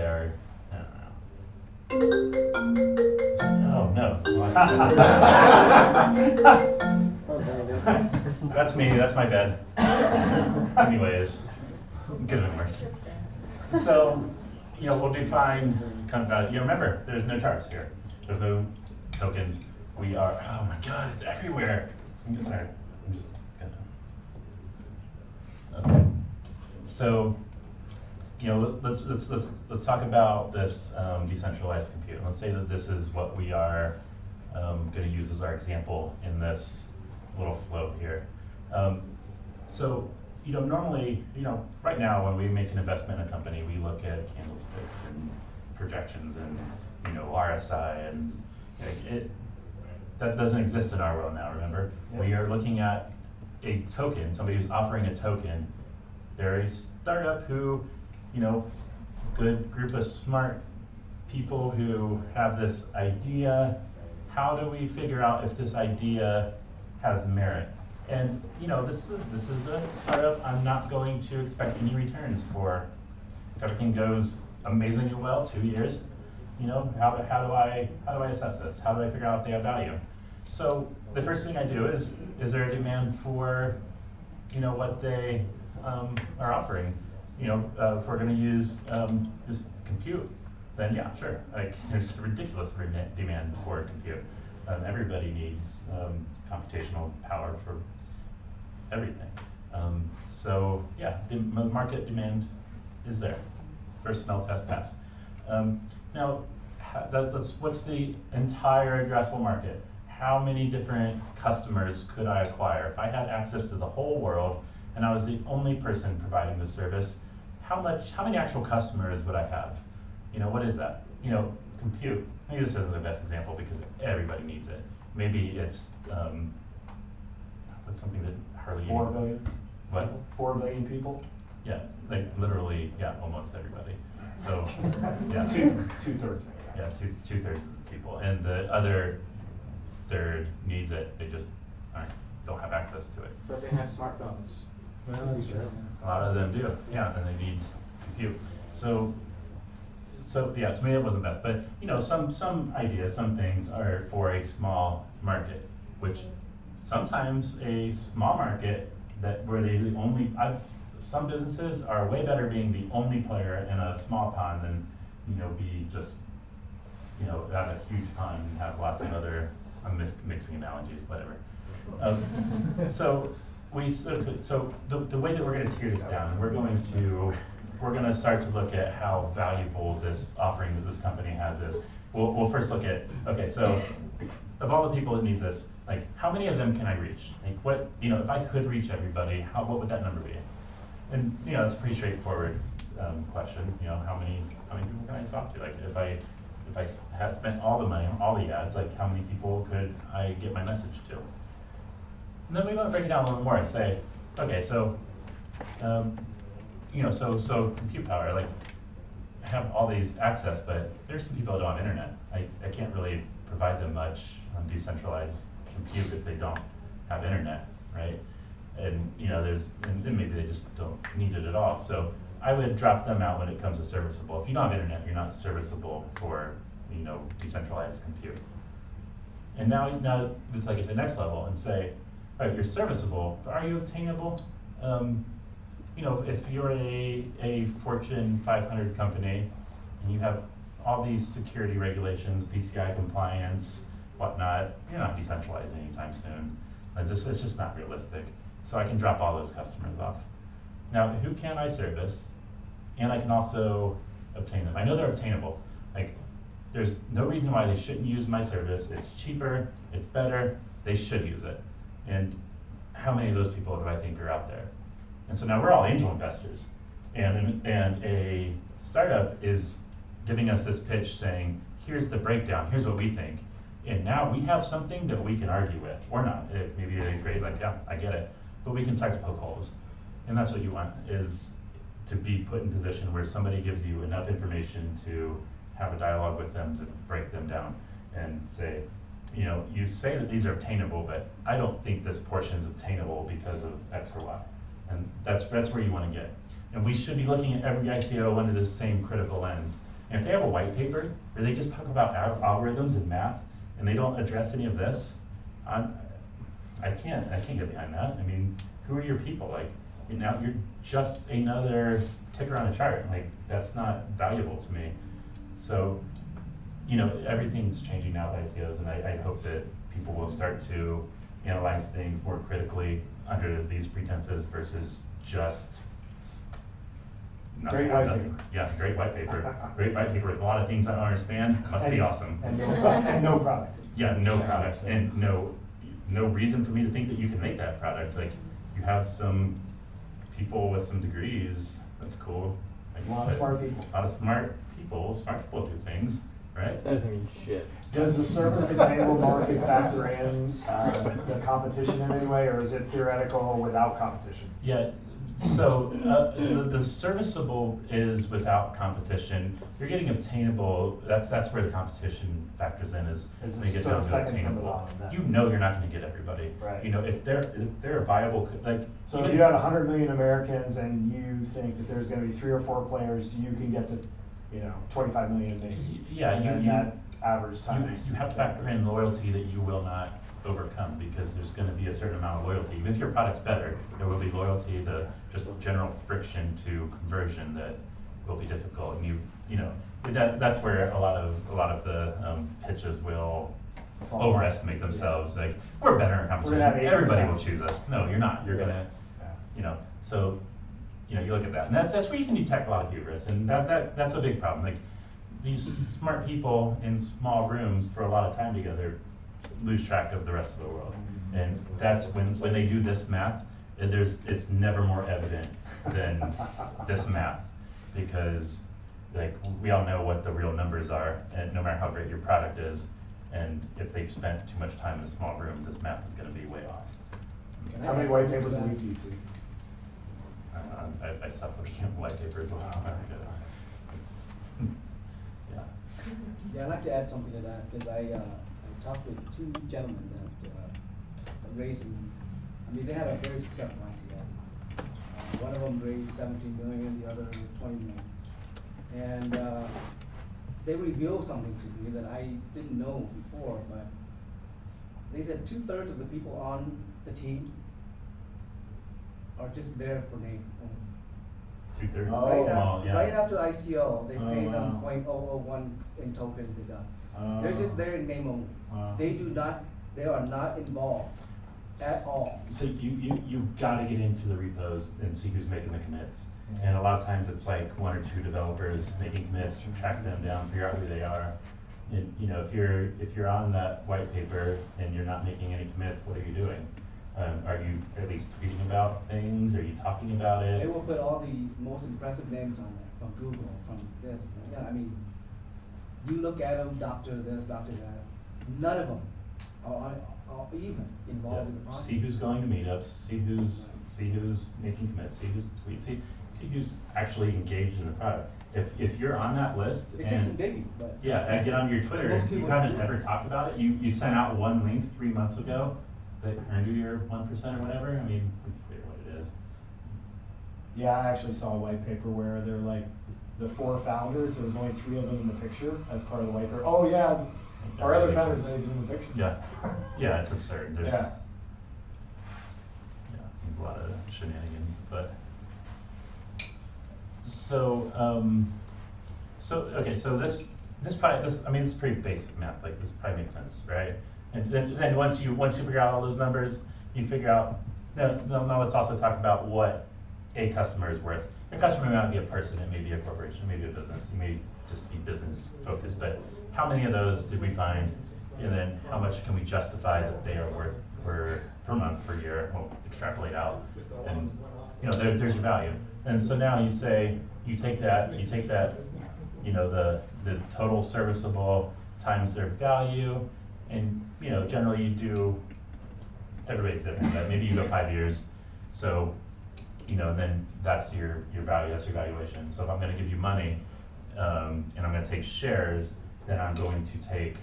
there. I don't know. Oh no. That's me, that's my bad. Anyways, could have been worse. So, we'll define, remember, there's no charts here. There's no tokens. We are, oh my God, it's everywhere. Sorry, I'm just gonna, okay. So, let's talk about this decentralized compute. Let's say that this is what we are going to use as our example in this little flow here. So, normally, right now when we make an investment in a company, we look at candlesticks and projections and, RSI, and that doesn't exist in our world now, remember? Yep. We are looking at a token, somebody who's offering a token. They're a startup who, good group of smart people who have this idea. How do we figure out if this idea has merit? And this is a startup. I'm not going to expect any returns for. If everything goes amazingly well, 2 years, how do I assess this? How do I figure out if they have value? So the first thing I do is there a demand for what they are offering? If we're going to use this compute, then yeah, sure. There's a ridiculous demand for compute. Everybody needs computational power for everything. So yeah, the market demand is there. First smell test pass. Now, what's the entire addressable market? How many different customers could I acquire? If I had access to the whole world and I was the only person providing this service, how many actual customers would I have? What is that? Compute. Maybe this isn't the best example because everybody needs it. Maybe it's what's something that hardly 4 billion. What? 4 billion people. Yeah, literally, yeah, almost everybody. So yeah, two-thirds. Yeah, two-thirds of the people, and the other third needs it. They just don't have access to it. But they have smartphones. Well, that's true. A lot of them do. Yeah, and they need compute. So yeah, to me it wasn't best, but some ideas, some things are for a small market, which sometimes a small market where they the only. Some businesses are way better being the only player in a small pond than be just have a huge pond and have lots of other. I'm mixing analogies, whatever. So the way that we're going to tear this down, we're going to start to look at how valuable this offering that this company has is. We'll first look at, okay, so of all the people that need this, like how many of them can I reach? Like what, if I could reach everybody, what would that number be? And it's a pretty straightforward question. How many people can I talk to? Like if I had spent all the money on all the ads, like how many people could I get my message to? And then we want to break it down a little more and say, okay, so so compute power, like I have all these access, but there's some people that don't have internet. I can't really provide them much on decentralized compute if they don't have internet, right? And and maybe they just don't need it at all. So I would drop them out when it comes to serviceable. If you don't have internet, you're not serviceable for decentralized compute. And now it's like at the next level and say, all right, you're serviceable, but are you obtainable? If you're a Fortune 500 company and you have all these security regulations, PCI compliance, whatnot, you're not decentralized anytime soon. It's just not realistic. So I can drop all those customers off. Now, who can I service? And I can also obtain them. I know they're obtainable. Like, there's no reason why they shouldn't use my service. It's cheaper, it's better, they should use it. And how many of those people do I think are out there? And so now we're all angel investors. And a startup is giving us this pitch saying, here's the breakdown, here's what we think. And now we have something that we can argue with, or not. Maybe they agree, like, yeah, I get it. But we can start to poke holes. And that's what you want, is to be put in position where somebody gives you enough information to have a dialogue with them to break them down and say, you say that these are obtainable, but I don't think this portion is obtainable because of X or Y. And that's where you want to get. And we should be looking at every ICO under this same critical lens. And if they have a white paper where they just talk about algorithms and math, and they don't address any of this, I can't get behind that. I mean, who are your people? Like, now you're just another ticker on a chart. Like, that's not valuable to me. So, you know, everything's changing now with ICOs, and I hope that people will start to analyze things more critically under these pretenses versus just Great white paper. Yeah, great white paper. Great white paper with a lot of things I don't understand. Must be awesome. And no product. Yeah, no product, and no reason for me to think that you can make that product. Like, you have some people with some degrees, that's cool. Like, A lot of smart people. A lot of smart people do things, right? That doesn't mean shit. Does the service attainable market factor in the competition in any way, or is it theoretical without competition? Yeah, so the serviceable is without competition. You're getting obtainable, that's where the competition factors in, is Is when you this get down to second from the obtainable. bottom then? You know you're not gonna get everybody. Right. You know, if they're a viable, like. So if you had 100 million Americans and you think that there's gonna be 3 or 4 players, you can get to, 25 million maybe. Yeah, And then that average times. You have to factor in loyalty that you will not overcome, because there's gonna be a certain amount of loyalty. Even if your product's better, there will be loyalty, the just general friction to conversion that will be difficult. And that's where a lot of the pitches will overestimate themselves. Like, we're better in competition, We're gonna have 8%. everybody will choose us. No, you're not. You're gonna, Yeah. so, you look at that, and that's where you can detect a lot of hubris, and that's a big problem. Like, these smart people in small rooms for a lot of time together lose track of the rest of the world. And that's when they do this math, it's never more evident than this math, because like, we all know what the real numbers are, and no matter how great your product is, and if they've spent too much time in a small room, this math is gonna be way off. How many white papers a week do you see? I stopped looking at white papers a long time ago. Yeah. Yeah, I'd like to add something to that, because I talked with 2 gentlemen that raising, they had a very successful ICO. One of them raised 17 million, the other 20 million. And they revealed something to me that I didn't know before, but they said 2/3 of the people on the team are just there for name only. 2/3 Oh. small, yeah. Right after ICO, they pay Oh, them wow. 0.001 in tokens they got. Oh. They're just there in name only. Wow. They are not involved at all. So you've gotta get into the repos and see who's making the commits. And a lot of times it's like 1 or 2 developers making commits, track them down, figure out who they are. And if you're on that white paper and you're not making any commits, what are you doing? Are you at least tweeting about things? Are you talking about it? They will put all the most impressive names on there, from Google, from this, you look at them, doctor this, doctor that, none of them are even involved in the process. See who's going to meetups, see who's making commits, see who's tweets, see who's actually engaged in the product. If you're on that list, It takes a biggie, but. yeah, and get on your Twitter, Most and you people haven't do. ever talked about it, you sent out one link 3 months ago that earned you your 1% or whatever, I mean, it's clear what it is. Yeah, I actually saw a white paper where they're like, the 4 founders, there was only 3 of them in the picture as part of the white paper. Oh yeah, our other founders not even in the picture. Yeah, it's absurd, there's Yeah. a lot of shenanigans, but. So, okay, so this probably, this is pretty basic math, like this probably makes sense, right? And then once you figure out all those numbers, you figure out, now let's also talk about what a customer is worth. A customer may not be a person, it may be a corporation, it may be a business, it may just be business focused, but how many of those did we find? And then how much can we justify that they are worth per month, per year, we'll extrapolate out, and there's your value. And so now you say, you take that, the total serviceable times their value, and generally you do, everybody's different, but maybe you go 5 years, so then that's your value, that's your valuation. So if I'm gonna give you money, and I'm gonna take shares, then I'm going to take,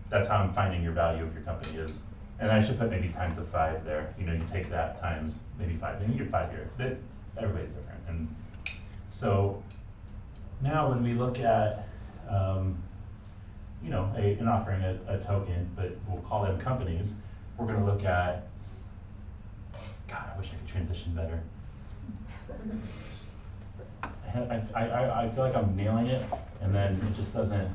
that's how I'm finding your value of your company is. And I should put maybe times of 5 there, you take that times maybe 5, maybe your 5 year, but everybody's different. And so now when we look at you know, an offering a token, but we'll call them companies, we're gonna look at, God, I wish I could transition better. I feel like I'm nailing it, and then it just doesn't.